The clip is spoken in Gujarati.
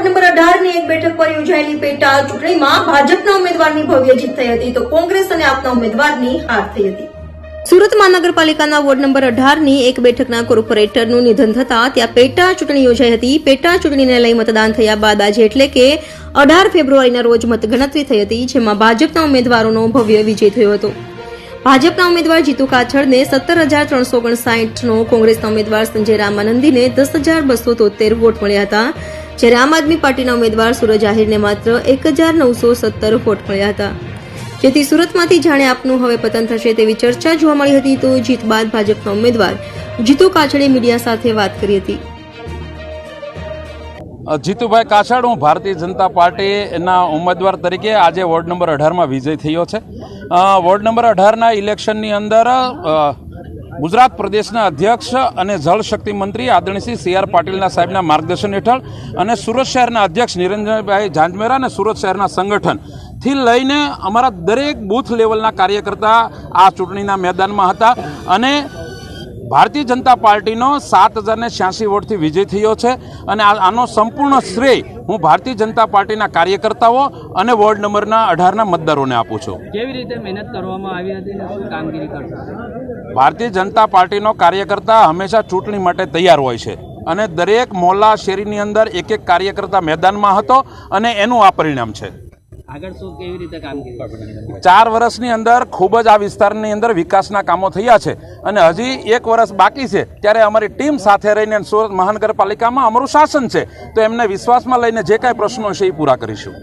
વોર્ડ નંબર 18 ની એક બેઠક પર યોજાયેલી પેટા ચૂંટણીમાં ભાજપના ઉમેદવારની ભવ્ય જીત થઈ હતી તો કોંગ્રેસ અને આપના ઉમેદવારની હાર થઈ હતી। સુરત મહાનગરપાલિકાના વોર્ડ નંબર 18 ની એક બેઠકના કોર્પોરેટરનું નિધન થતાં ત્યાં પેટા ચૂંટણી યોજાઈ હતી। પેટા ચૂંટણીને લઈ મતદાન થયા બાદ આજે એટલે કે 18 ફેબ્રુઆરીના રોજ મતગણતરી થઈ હતી, જેમાં ભાજપના ઉમેદવારોનો ભવ્ય વિજય થયો હતો। ભાજપના ઉમેદવાર જીતુ કાછડને 17,359 નો, કોંગ્રેસના ઉમેદવાર સંજય રામાનંદીને 10,273 વોટ મળ્યા હતા, જ્યારે આમ આદમી પાર્ટીના ઉમેદવાર સુરજ આહિરને માત્ર 1,917 વોટ મળ્યા હતા, જેથી સુરતમાંથી જાણે આપનું હવે પતન થશે તેવી ચર્ચા જોવા મળી હતી। તો જીત બાદ ભાજપના ઉમેદવાર જીતુ કાછડે મીડિયા સાથે વાત કરી હતી। જીતુભાઈ કાછડ, હું ભારતીય જનતા પાર્ટીના ઉમેદવાર તરીકે આજે વોર્ડ નંબર 18માં વિજય થયો છે। વોર્ડ નંબર 18ના ઇલેક્શનની અંદર ગુજરાત પ્રદેશના અધ્યક્ષ અને જળશક્તિ મંત્રી આદરણીય શ્રી સી આર પાટીલના સાહેબના માર્ગદર્શન હેઠળ અને સુરત શહેરના અધ્યક્ષ નિરંજનભાઈ ઝાંઝમેરા અને સુરત શહેરના સંગઠનથી લઈને અમારા દરેક બૂથ લેવલના કાર્યકર્તા આ ચૂંટણીના મેદાનમાં હતા અને ભારતીય જનતા પાર્ટીનો 7,086 વોટથી વિજય થયો છે અને આનો સંપૂર્ણ શ્રેય હું ભારતીય જનતા પાર્ટીના કાર્યકર્તાઓ અને વોર્ડ નંબરના 18ના મતદારોને આપું છું। કેવી રીતે મહેનત કરવામાં આવી હતી અને શું કામગીરી કરશે? ભારતીય જનતા પાર્ટીનો કાર્યકર્તા હંમેશા ચૂંટણી માટે તૈયાર હોય છે અને દરેક મોહલ્લા શેરીની અંદર એક એક કાર્યકર્તા મેદાનમાં હતો અને એનું આ પરિણામ છે। આગળ શું કેવી રીતે કામગીરી? 4 વર્ષની અંદર ખૂબ જ આ વિસ્તારની અંદર વિકાસના કામો થયા છે અને હજી 1 વર્ષ બાકી છે, ત્યારે અમારી ટીમ સાથે રહીને સુરત મહાનગરપાલિકામાં અમારું શાસન છે, તો એમને વિશ્વાસમાં લઈને જે કાંઈ પ્રશ્નો છે એ પૂરા કરીશું।